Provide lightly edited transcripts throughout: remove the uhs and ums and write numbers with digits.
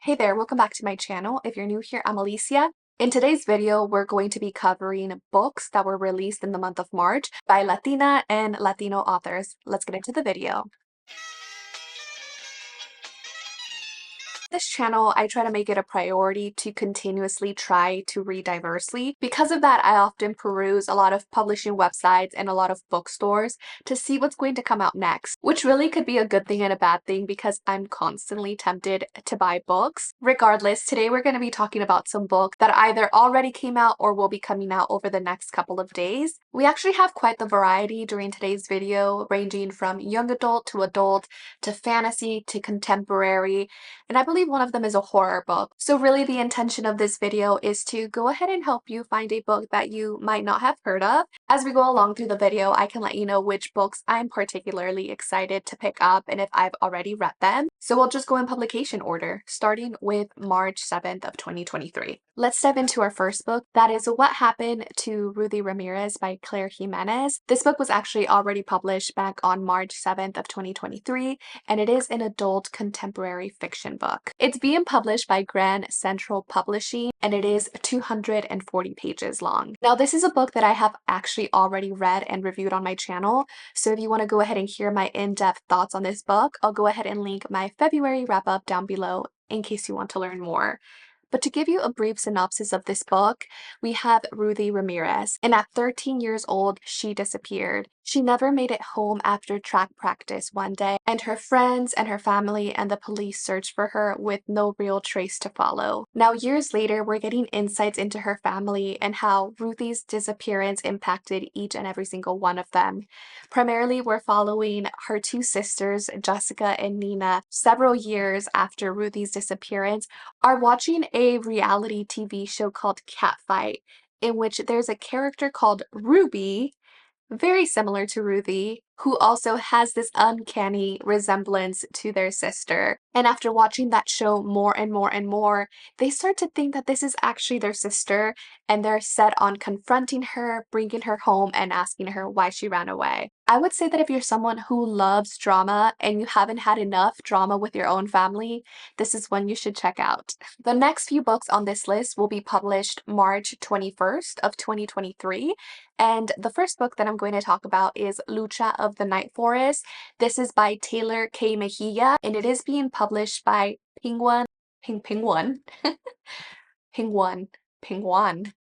Hey there, welcome back to my channel. If you're new here, I'm Alicia. In today's video, we're going to be covering books that were released in the month of March by Latina and Latino authors. Let's get into the video. This channel, I try to make it a priority to continuously try to read diversely. Because of that, I often peruse a lot of publishing websites and a lot of bookstores to see what's going to come out next, which really could be a good thing and a bad thing because I'm constantly tempted to buy books. Regardless, today we're going to be talking about some books that either already came out or will be coming out over the next couple of days. We actually have quite the variety during today's video, ranging from young adult to fantasy to contemporary, and I believe one of them is a horror book. So really the intention of this video is to go ahead and help you find a book that you might not have heard of. As we go along through the video, I can let you know which books I'm particularly excited to pick up and if I've already read them. So we'll just go in publication order, starting with March 7th of 2023. Let's dive into our first book. That is What Happened to Ruthy Ramirez by Claire Jimenez. This book was actually already published back on March 7th of 2023, and it is an adult contemporary fiction book. It's being published by Grand Central Publishing, and it is 240 pages long. Now, this is a book that I have actually already read and reviewed on my channel, so if you want to go ahead and hear my in-depth thoughts on this book, I'll go ahead and link my February wrap-up down below in case you want to learn more. But to give you a brief synopsis of this book, we have Ruthy Ramirez, and at 13 years old, she disappeared. She never made it home after track practice one day, and her friends and her family and the police searched for her with no real trace to follow. Now, years later, we're getting insights into her family and how Ruthy's disappearance impacted each and every single one of them. Primarily, we're following her two sisters, Jessica and Nina, several years after Ruthy's disappearance, are watching a reality TV show called Catfight, in which there's a character called Ruby, very similar to Ruthy, who also has this uncanny resemblance to their sister. And after watching that show more and more and more, they start to think that this is actually their sister, and they're set on confronting her, bringing her home, and asking her why she ran away. I would say that if you're someone who loves drama and you haven't had enough drama with your own family, this is one you should check out. The next few books on this list will be published March 21st of 2023, and the first book that I'm going to talk about is Lucha of the Night Forest. This is by Tehlor K. Mejia, and it is being published by Penguin. Penguin.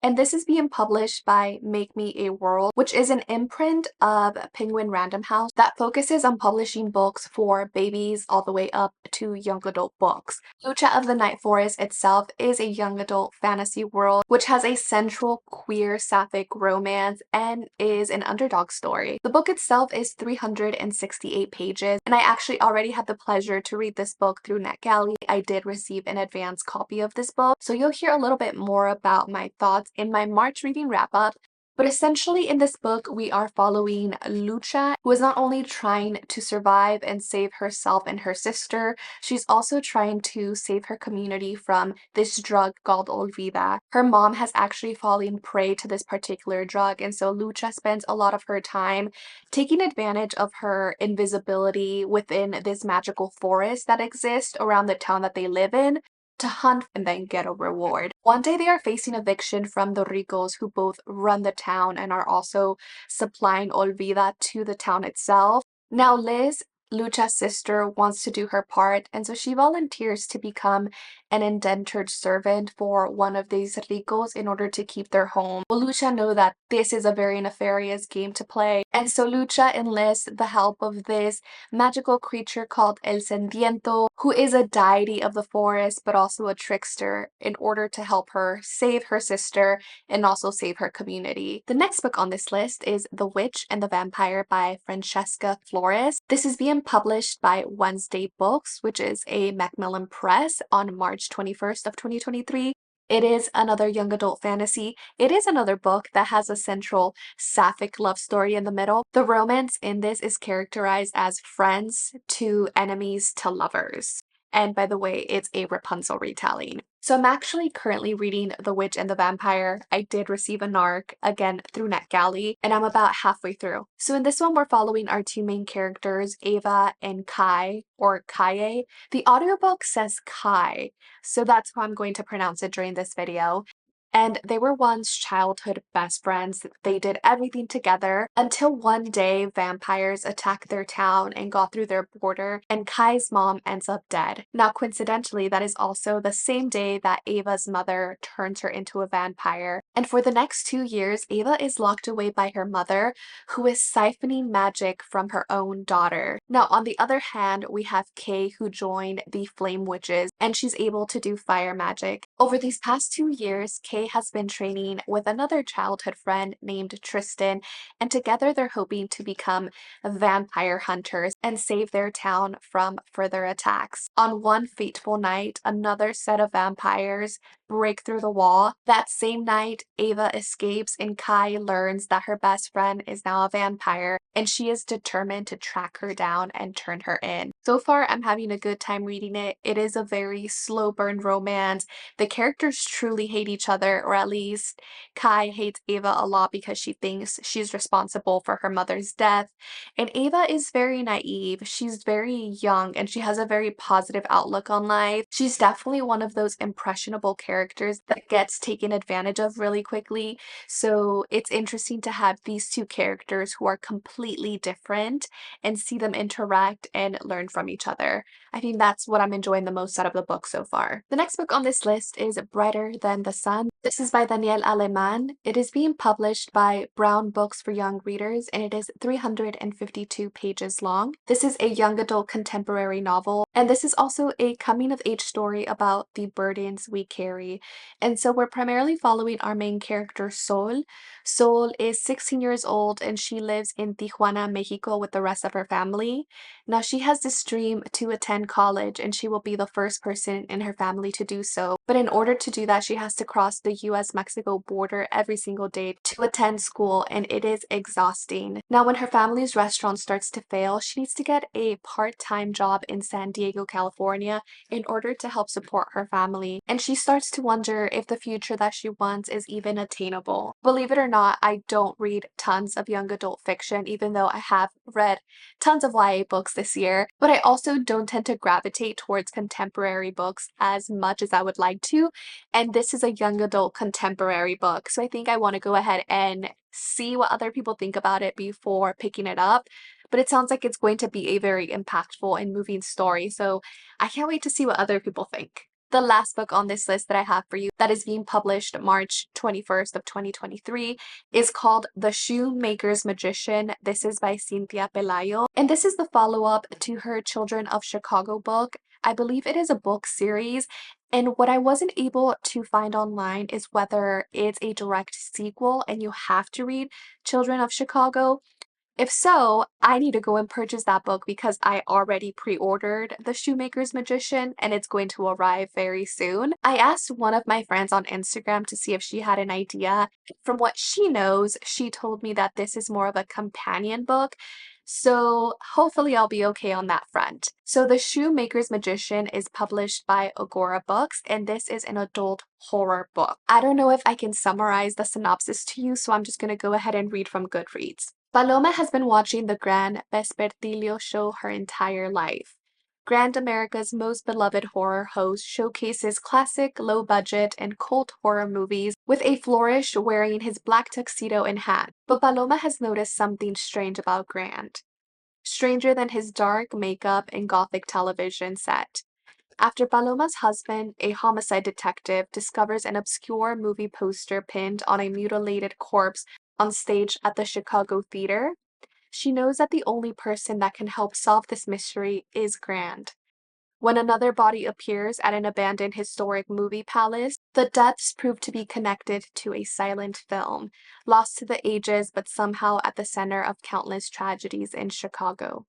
And this is being published by Make Me a World, which is an imprint of Penguin Random House that focuses on publishing books for babies all the way up to young adult books. Lucha of the Night Forest itself is a young adult fantasy world which has a central queer sapphic romance and is an underdog story. The book itself is 368 pages, and I actually already had the pleasure to read this book through NetGalley. I did receive an advanced copy of this book, so you'll hear a little bit more about my thoughts in my March reading wrap-up. But essentially in this book, we are following Lucha, who is not only trying to survive and save herself and her sister, she's also trying to save her community from this drug called Olvida. Her mom has actually fallen prey to this particular drug, and so Lucha spends a lot of her time taking advantage of her invisibility within this magical forest that exists around the town that they live in, to hunt and then get a reward. One day they are facing eviction from the ricos who both run the town and are also supplying Olvida to the town itself. Now Liz, Lucha's sister, wants to do her part, and so she volunteers to become an indentured servant for one of these ricos in order to keep their home. Well, Lucha knows that this is a very nefarious game to play, and so Lucha enlists the help of this magical creature called El Sediento, who is a deity of the forest but also a trickster, in order to help her save her sister and also save her community. The next book on this list is The Witch and the Vampire by Francesca Flores. This is being published by Wednesday Books, which is a Macmillan Press, on March 21st of 2023. It is another young adult fantasy. It is another book that has a central sapphic love story in the middle. The romance in this is characterized as friends to enemies to lovers. And by the way, it's a Rapunzel retelling. So I'm actually currently reading The Witch and the Vampire. I did receive a NARC, again through NetGalley, and I'm about halfway through. So in this one, we're following our two main characters, Ava and Kai, or Kaye. The audiobook says Kai, so that's how I'm going to pronounce it during this video. And they were once childhood best friends. They did everything together until one day vampires attacked their town and got through their border, and Kai's mom ends up dead. Now, coincidentally, that is also the same day that Ava's mother turns her into a vampire. And for the next 2 years, Ava is locked away by her mother, who is siphoning magic from her own daughter. Now, on the other hand, we have Kay, who joined the Flame Witches, and she's able to do fire magic. Over these past 2 years, Kay has been training with another childhood friend named Tristan, and together they're hoping to become vampire hunters and save their town from further attacks. On one fateful night, another set of vampires break through the wall. That same night, Ava escapes and Kai learns that her best friend is now a vampire, and she is determined to track her down and turn her in. So far, I'm having a good time reading it. It is a very slow burn romance. The characters truly hate each other, or at least Kai hates Ava a lot because she thinks she's responsible for her mother's death. And Ava is very naive. She's very young and she has a very positive outlook on life. She's definitely one of those impressionable characters that gets taken advantage of really quickly. So it's interesting to have these two characters who are completely different and see them interact and learn from each other. I think that's what I'm enjoying the most out of the book so far. The next book on this list is Brighter Than the Sun. This is by Daniel Aleman. It is being published by Brown Books for Young Readers, and it is 352 pages long. This is a young adult contemporary novel, and this is also a coming-of-age story about the burdens we carry. And so we're primarily following our main character, Sol. Sol is 16 years old, and she lives in Tijuana, Mexico with the rest of her family. Now, she has this dream to attend college, and she will be the first person in her family to do so. But in order to do that, she has to cross the US-Mexico border every single day to attend school, and it is exhausting. Now, when her family's restaurant starts to fail, she needs to get a part-time job in San Diego, California, in order to help support her family. And she starts to wonder if the future that she wants is even attainable. Believe it or not, I don't read tons of young adult fiction, even though I have read tons of YA books this year, but I also don't tend to gravitate towards contemporary books as much as I would like to, and this is a young adult contemporary book, so I think I want to go ahead and see what other people think about it before picking it up. But it sounds like it's going to be a very impactful and moving story, so I can't wait to see what other people think. The last book on this list that I have for you that is being published March 21st of 2023 is called The Shoemaker's Magician. This is by Cynthia Pelayo, and this is the follow-up to her Children of Chicago book. I believe it is a book series, and what I wasn't able to find online is whether it's a direct sequel and you have to read Children of Chicago. If so, I need to go and purchase that book because I already pre-ordered The Shoemaker's Magician and it's going to arrive very soon. I asked one of my friends on Instagram to see if she had an idea. From what she knows, she told me that this is more of a companion book. So hopefully I'll be okay on that front. So The Shoemaker's Magician is published by Agora Books, and this is an adult horror book. I don't know if I can summarize the synopsis to you, so I'm just going to go ahead and read from Goodreads. Paloma has been watching the Grand Vespertilio show her entire life. Grand America's most beloved horror host showcases classic, low-budget, and cult horror movies with a Flores wearing his black tuxedo and hat. But Paloma has noticed something strange about Grand. Stranger than his dark makeup and gothic television set. After Paloma's husband, a homicide detective, discovers an obscure movie poster pinned on a mutilated corpse on stage at the Chicago Theater, she knows that the only person that can help solve this mystery is Grand. When another body appears at an abandoned historic movie palace, the deaths prove to be connected to a silent film, lost to the ages but somehow at the center of countless tragedies in Chicago.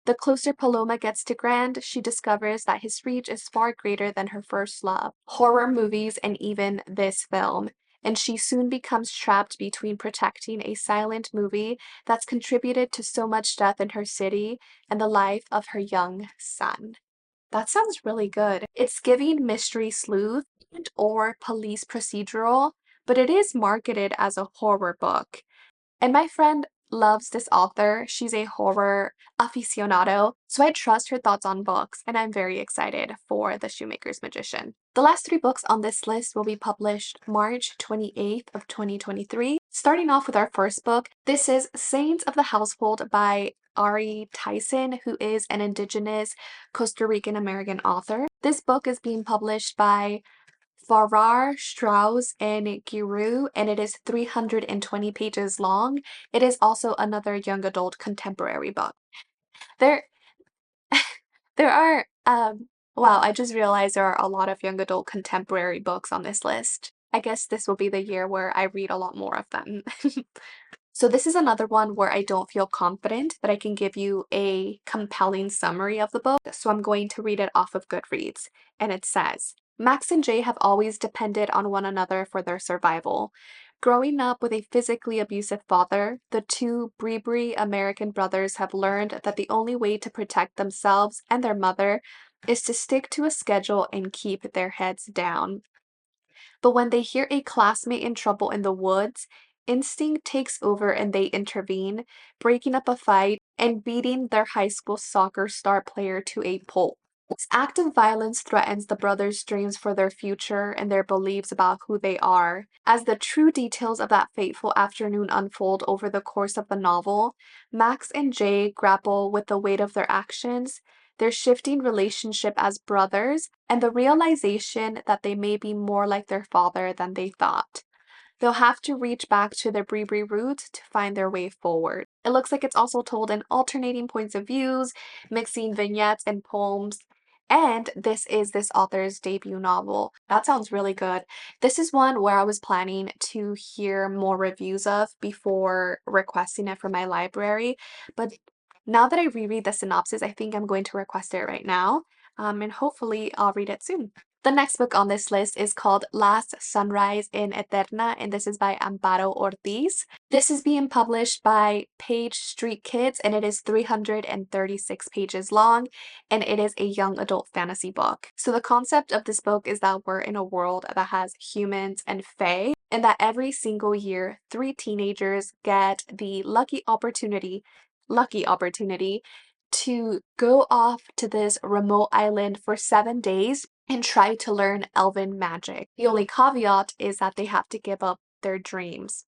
The closer Paloma gets to Grand, she discovers that his reach is far greater than her first love, horror movies and even this film, and she soon becomes trapped between protecting a silent movie that's contributed to so much death in her city and the life of her young son. That sounds really good. It's giving mystery sleuth and or police procedural, but it is marketed as a horror book. And my friend loves this author. She's a horror aficionado, so I trust her thoughts on books, and I'm very excited for The Shoemaker's Magician. The last three books on this list will be published March 28th of 2023. Starting off with our first book, this is Saints of the Household by Ari Tison, who is an indigenous Costa Rican American author. This book is being published by Farrar, Strauss, and Giroux, and it is 320 pages long. It is also another young adult contemporary book. There, there are, wow, I just realized there are a lot of young adult contemporary books on this list. I guess this will be the year where I read a lot more of them. So this is another one where I don't feel confident that I can give you a compelling summary of the book, so I'm going to read it off of Goodreads. And it says, Max and Jay have always depended on one another for their survival. Growing up with a physically abusive father, the two Bree American brothers have learned that the only way to protect themselves and their mother is to stick to a schedule and keep their heads down. But when they hear a classmate in trouble in the woods, instinct takes over and they intervene, breaking up a fight and beating their high school soccer star player to a pulp. This act of violence threatens the brothers' dreams for their future and their beliefs about who they are. As the true details of that fateful afternoon unfold over the course of the novel, Max and Jay grapple with the weight of their actions, their shifting relationship as brothers, and the realization that they may be more like their father than they thought. They'll have to reach back to their Bree roots to find their way forward. It looks like it's also told in alternating points of views, mixing vignettes and poems. And this is this author's debut novel. That sounds really good. This is one where I was planning to hear more reviews of before requesting it from my library. But now that I reread the synopsis, I think I'm going to request it right now. And hopefully I'll read it soon. The next book on this list is called Last Sunrise in Eterna, and this is by Amparo Ortiz. This is being published by Page Street Kids, and it is 336 pages long, and it is a young adult fantasy book. So the concept of this book is that we're in a world that has humans and fae, and that every single year, 3 teenagers get the lucky opportunity to go off to this remote island for 7 days and try to learn elven magic. The only caveat is that they have to give up their dreams.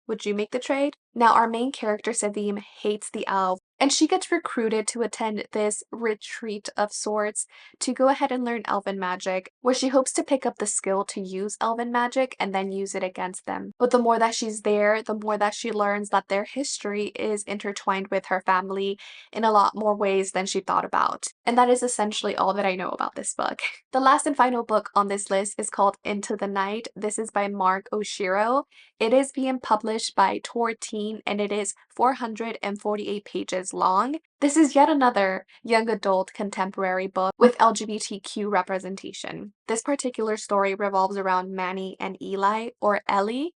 Would you make the trade? Now, our main character, Savim, hates the elves, and she gets recruited to attend this retreat of sorts to go ahead and learn elven magic, where she hopes to pick up the skill to use elven magic and then use it against them. But the more that she's there, the more that she learns that their history is intertwined with her family in a lot more ways than she thought about. And that is essentially all that I know about this book. The last and final book on this list is called Into the Night. This is by Mark Oshiro. It is being published by Tor Teen, and it is 448 pages long. This is yet another young adult contemporary book with LGBTQ representation. This particular story revolves around Manny and Eli, or Ellie.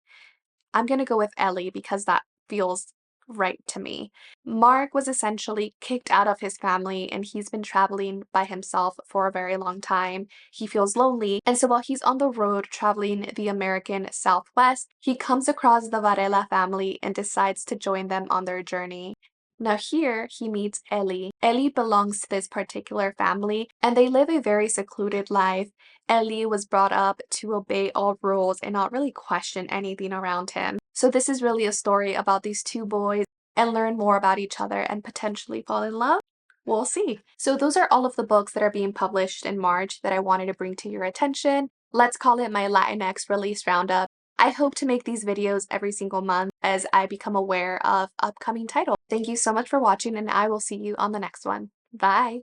I'm gonna go with Ellie because that feels right to me. Mark was essentially kicked out of his family and he's been traveling by himself for a very long time. He feels lonely, and so while he's on the road traveling the American Southwest, he comes across the Varela family and decides to join them on their journey. Now here he meets Ellie. Ellie belongs to this particular family and they live a very secluded life. Ellie was brought up to obey all rules and not really question anything around him. So this is really a story about these two boys and learn more about each other and potentially fall in love. We'll see. So those are all of the books that are being published in March that I wanted to bring to your attention. Let's call it my Latinx release roundup. I hope to make these videos every single month as I become aware of upcoming titles. Thank you so much for watching, and I will see you on the next one. Bye!